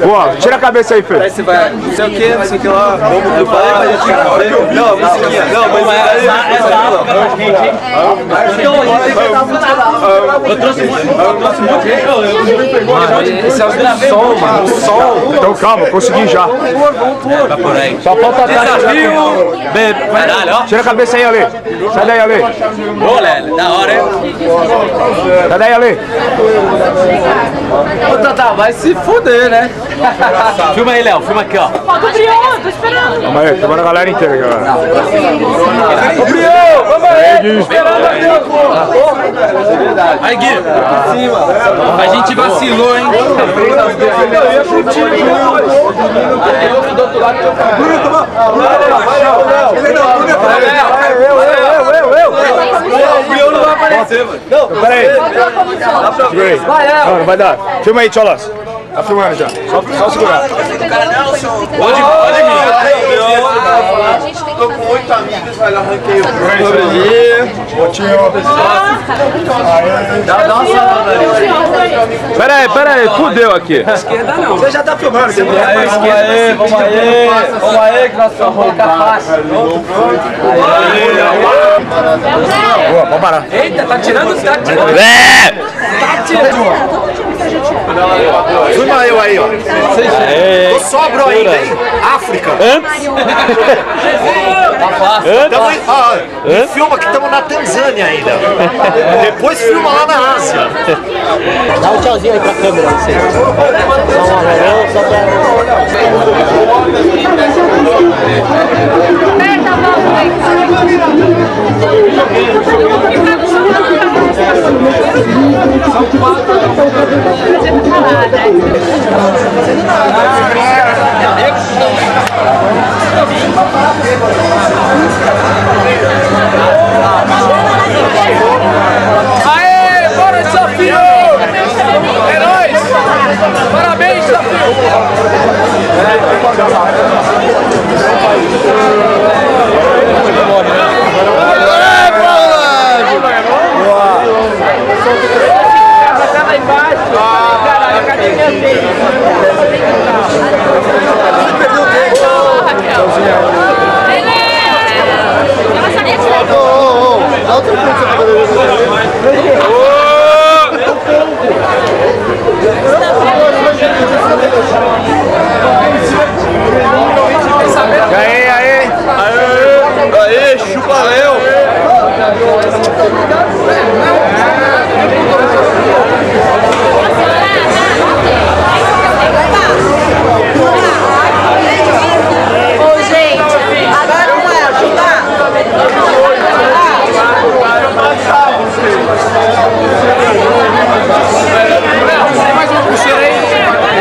Boa, tira a cabeça aí, Fê. Aí você vai, não sei o que, não sei o que lá. Eu falei pra gente. Não, musiquinha. Não, mas eu trouxe muito. Esse é o som, mano. O som. Então calma, consegui já. Tá por aí. Só falta Desafio. Caralho, ó. Tira a cabeça aí, Ale. Sai daí, Ale. Ô, Lélio, da hora, hein? Sai daí, Ale. Ô, Tata, vai se fuder, né? Filma aí, Léo. Filma aqui, ó. Falta o Brion, tô esperando. Calma aí, tomando a galera inteira, galera. Ô, Brion, vamos aí. Gui. Esperando aqui, ó. Aí, Gui. Em cima. A gente vacilou, hein? Do outro lado. Eu não vai aparecer, mano. Não, peraí. Não, não vai dar. Filma aí, Tcholas. Tá filmando já. Só segurar. Pode vir. Tô com 8 amigos, vai lá, arranquei o Botinho. Dá uma salada ali. Pera aí, fudeu aqui. Esquerda não. Você já tá filmando, você Vamos aí, que nós vamos colocar fácil. Boa, pode parar. Eita, tá tirando? Tá tirando. Filma eu aí, ó. Tô sobro ainda, hein? África. Tá fácil. Me filma que estamos na Tanzânia ainda. Depois filma lá na Ásia. Dá um tchauzinho aí pra câmera, você. Só um amarelo, só pra... Aperta a mão, Aê, bora desafio! É nóis! Parabéns, desafio! Aê, chupa Léo! Ô, gente, agora não vai ajudar?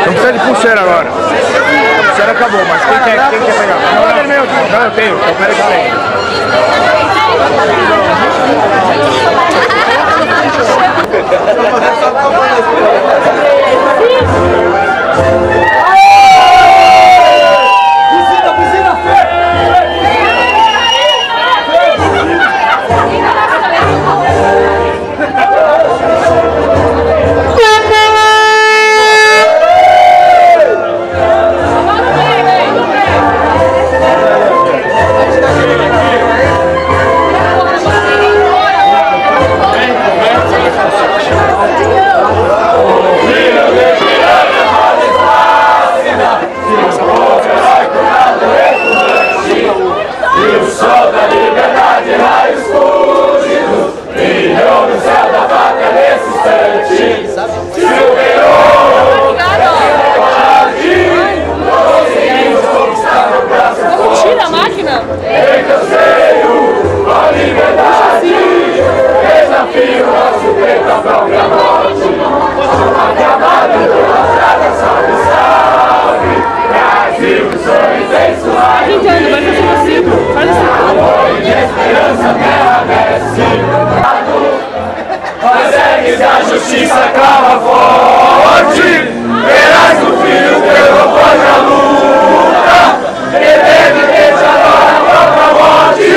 Não precisa de pulseira agora. A pulseira acabou, mas quem quer pegar? Não, eu tenho. Então pera aí. Tira a máquina. Tentando, vai fazer possível. Faz assim. Persegues a justiça, calma forte. Verás o filho teu não pode a luta. Ele deve agora a própria morte.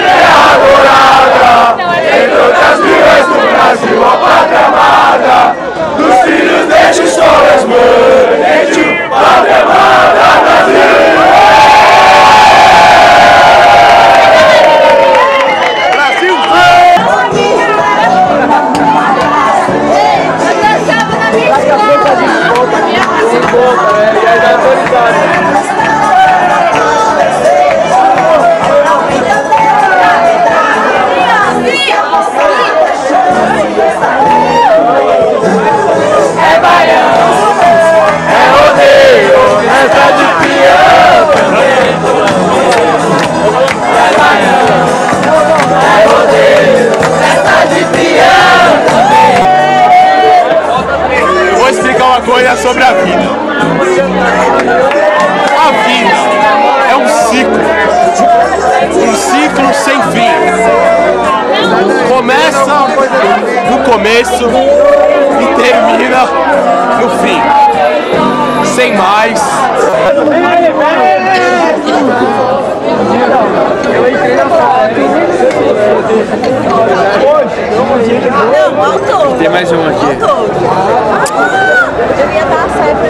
É adorada. Entre outras vilas do Brasil, a pátria amada. cara. E aí dá autoridade. É baião, é rodeio, festa de peão. É baião, é rodeio, festa de peão também. Eu vou explicar uma coisa sobre a vida. A vida é um ciclo sem fim. Começa no começo e termina no fim. Sem mais. Não, ao todo. Tem mais um aqui. Ao todo. Devia dar certo,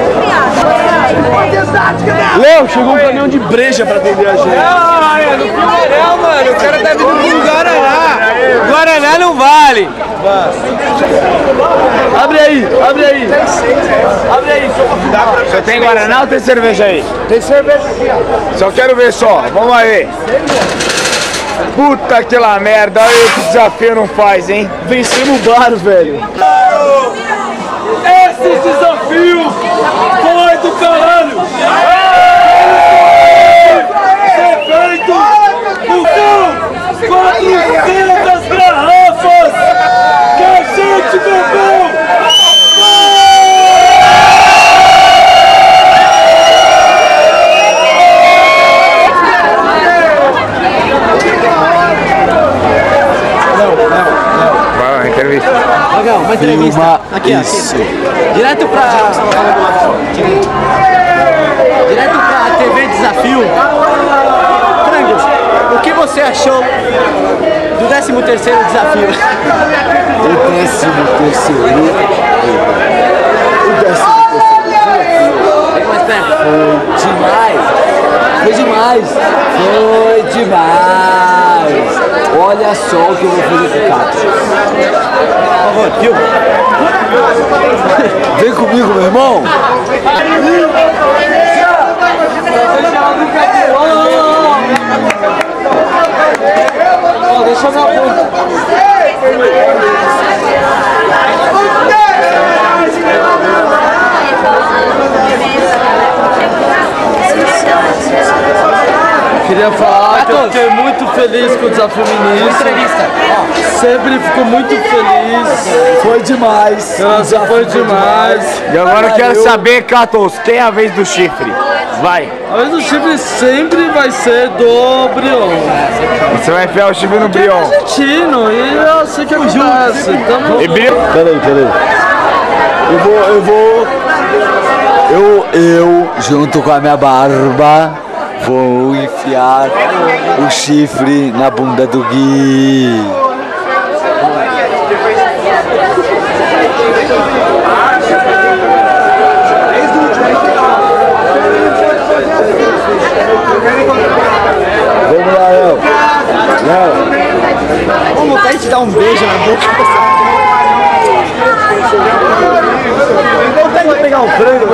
Léo, chegou um caminhão de breja pra atender a gente. Não, no Pinheirão, mano. O cara tá vindo com Guaraná. Guaraná não vale. Abre aí, abre aí. Abre aí, só tem Guaraná ou tem cerveja aí? Tem cerveja aqui, ó. Só quero ver só, vamos aí. Puta que lá merda, olha aí que desafio não faz, hein? Vencemos o bar, velho. Esse desafio foi do caralho. Ser feito com 400 garrafas que a gente bebeu. Vai, entrevista. Legal, uma entrevista. Aqui, isso. ó. Direto pra TV Desafio. Frango, o que você achou do 13º desafio? O 13º. Mais perto. Foi demais. Olha só o que eu vou fazer com o Cato. Por favor, filma. Vem comigo, meu irmão. Deixa eu ver a Queria falar que eu fiquei muito feliz com o desafio ministro. Sempre fico muito feliz. Foi demais. Nossa, foi demais. E agora eu quero saber, Catos, quem é a vez do chifre? Vai. A vez do chifre sempre vai ser do Brion. Você vai enfiar o chifre no Brion. Argentino, e eu sei que acontece. E Brion? Peraí. Eu, junto com a minha barba, vou enfiar o chifre na bunda do Gui. Vamos lá, Léo. Vamos vontade de dar um beijo na boca. Vontade de pegar um frango.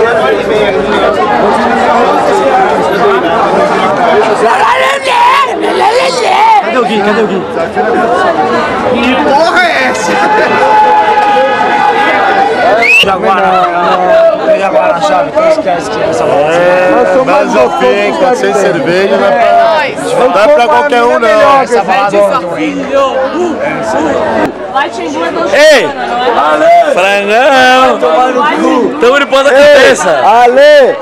Cadê o Gui? Que porra é essa? Veja agora na chave, não esquece que essa Mas eu fico com sem cerveja, não é pra qualquer um, não. essa balada. Ei! Frangão! Tamo de ponta cabeça! Ale!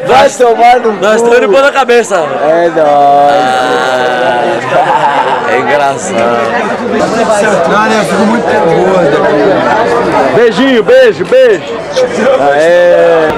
Vai tomar no cu! Nós estamos de ponta cabeça! É nóis! É engraçado! Cara, eu fico muito gordo. Beijinho, beijo. Aê!